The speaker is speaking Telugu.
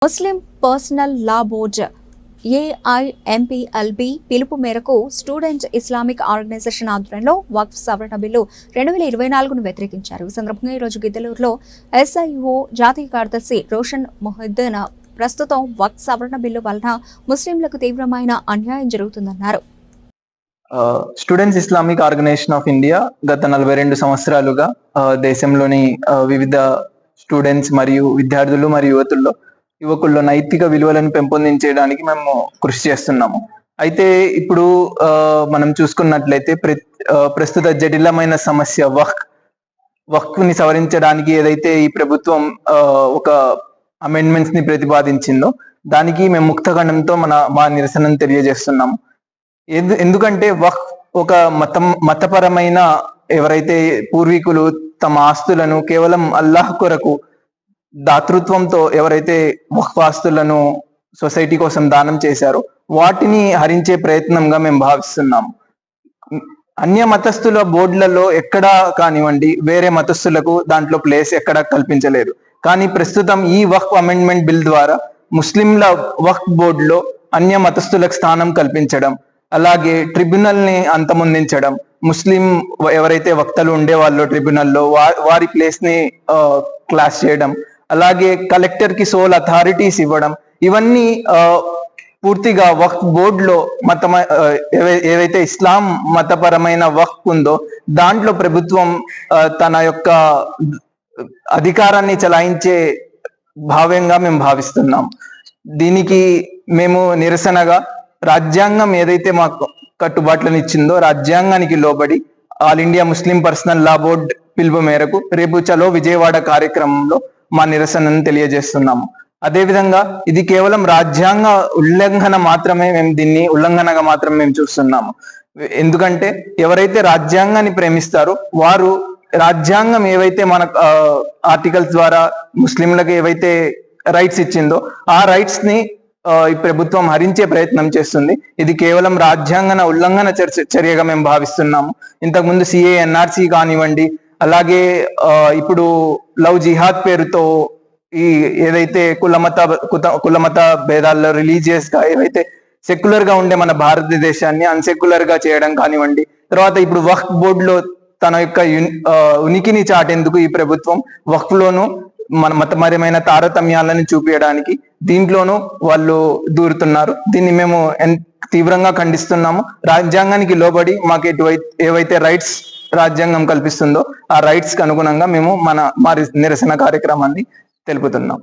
ముస్లిం పర్సనల్ లా బోర్డు ఏఐఎంపీఎల్బీ పిలుపు మేరకు స్టూడెంట్ ఇస్లామిక్ ఆర్గనైజేషన్ ఆధ్వర్యంలో వక్ఫ్ సవరణ బిల్లు 2024ను వ్యతిరేకించారు. ఈ సందర్భంగా ఈరోజు గిద్దలూరులో ఎస్ఐఓ జాతీయ కార్యదర్శి రోషన్ మొహిద్దీన్ ప్రస్తుతం వక్ఫ్ సవరణ బిల్లు వలన ముస్లింలకు తీవ్రమైన అన్యాయం జరుగుతుందన్నారు. Students Islamic Organisation of India గత 42 సంవత్సరాలుగా దేశంలోని వివిధ స్టూడెంట్స్ మరియు విద్యార్థులు మరియు యువకుల్లో నైతిక విలువలను పెంపొందించడానికి మేము కృషి చేస్తున్నాము. అయితే ఇప్పుడు మనం చూసుకున్నట్లయితే ప్రస్తుత జటిలమైన సమస్య వక్ఫ్ని సవరించడానికి ఏదైతే ఈ ప్రభుత్వం ఒక అమెండ్మెంట్స్ ని ప్రతిపాదించిందో దానికి మేము ముక్తఖండంతో మా నిరసనను తెలియజేస్తున్నాము. ఎందుకంటే వక్ఫ్ ఒక మతపరమైన ఎవరైతే పూర్వీకులు తమ ఆస్తులను కేవలం అల్లాహ్ కొరకు దాతృత్వంతో ఎవరైతే వక్ఫ్ ఆస్తులను సొసైటీ కోసం దానం చేశారో వాటిని హరించే ప్రయత్నంగా మేము భావిస్తున్నాము. అన్య మతస్థుల బోర్డులలో ఎక్కడా కానివ్వండి వేరే మతస్థులకు దాంట్లో ప్లేస్ ఎక్కడా కల్పించలేదు. కానీ ప్రస్తుతం ఈ వక్ఫ్ అమెండ్మెంట్ బిల్ ద్వారా ముస్లింల వక్ఫ్ బోర్డులో అన్య మతస్థులకు స్థానం కల్పించడం, అలాగే ట్రిబ్యునల్ ని అంతమొందించడం, ముస్లిం ఎవరైతే వక్తలు ఉండేవాళ్ళు ట్రిబ్యునల్లో వారి ప్లేస్ ని క్లాస్ చేయడం, అలాగే కలెక్టర్ కి సోల్ అథారిటీస్ ఇవ్వడం, ఇవన్నీ పూర్తిగా వక్ఫ్ బోర్డులో ఏవైతే ఇస్లాం మతపరమైన వక్ఫ్ ఉందో దాంట్లో ప్రభుత్వం తన యొక్క అధికారాన్ని చలాయించే భావ్యంగా మేము భావిస్తున్నాం. దీనికి మేము నిరసనగా రాజ్యాంగం ఏదైతే మాకు కట్టుబాట్లను ఇచ్చిందో రాజ్యాంగానికి లోబడి ఆల్ ఇండియా ముస్లిం పర్సనల్ లా బోర్డ్ పిలుపు మేరకు రేపు చలో విజయవాడ కార్యక్రమంలో మా నిరసనను తెలియజేస్తున్నాము. అదేవిధంగా ఇది కేవలం రాజ్యాంగ ఉల్లంఘన మాత్రమే, మేము దీన్ని ఉల్లంఘనగా మాత్రమే మేము చూస్తున్నాము. ఎందుకంటే ఎవరైతే రాజ్యాంగాన్ని ప్రేమిస్తారో వారు రాజ్యాంగం ఏవైతే మన ఆర్టికల్స్ ద్వారా ముస్లింలకు ఏవైతే రైట్స్ ఇచ్చిందో ఆ రైట్స్ ని ఈ ప్రభుత్వం హరించే ప్రయత్నం చేస్తుంది. ఇది కేవలం రాజ్యాంగ ఉల్లంఘన చర్యగా మేము భావిస్తున్నాము. ఇంతకుముందు సిఏ ఎన్ఆర్సి కానివ్వండి, అలాగే ఇప్పుడు లవ్ జిహాద్ పేరుతో ఈ ఏదైతే కులమత భేదాల్లో రిలీజియస్ గా ఏవైతే సెక్యులర్ గా ఉండే మన భారతదేశాన్ని అన్సెక్యులర్ గా చేయడం కానివ్వండి, తర్వాత ఇప్పుడు వక్ఫ్ బోర్డులో తన యొక్క ఉనికిని చాటేందుకు ఈ ప్రభుత్వం వక్ఫ్ లోను మన మతపరమైన తారతమ్యాలను చూపించడానికి దీంట్లోనూ వాళ్ళు దూరుతున్నారు. దీన్ని మేము తీవ్రంగా ఖండిస్తున్నాము. రాజ్యాంగానికి లోబడి మాకు ఏవైతే రైట్స్ రాజ్యాంగం కల్పిస్తుందో ఆ రైట్స్ కి అనుగుణంగా మేము మా నిరసన కార్యక్రమాన్ని తెలుపుతున్నాం.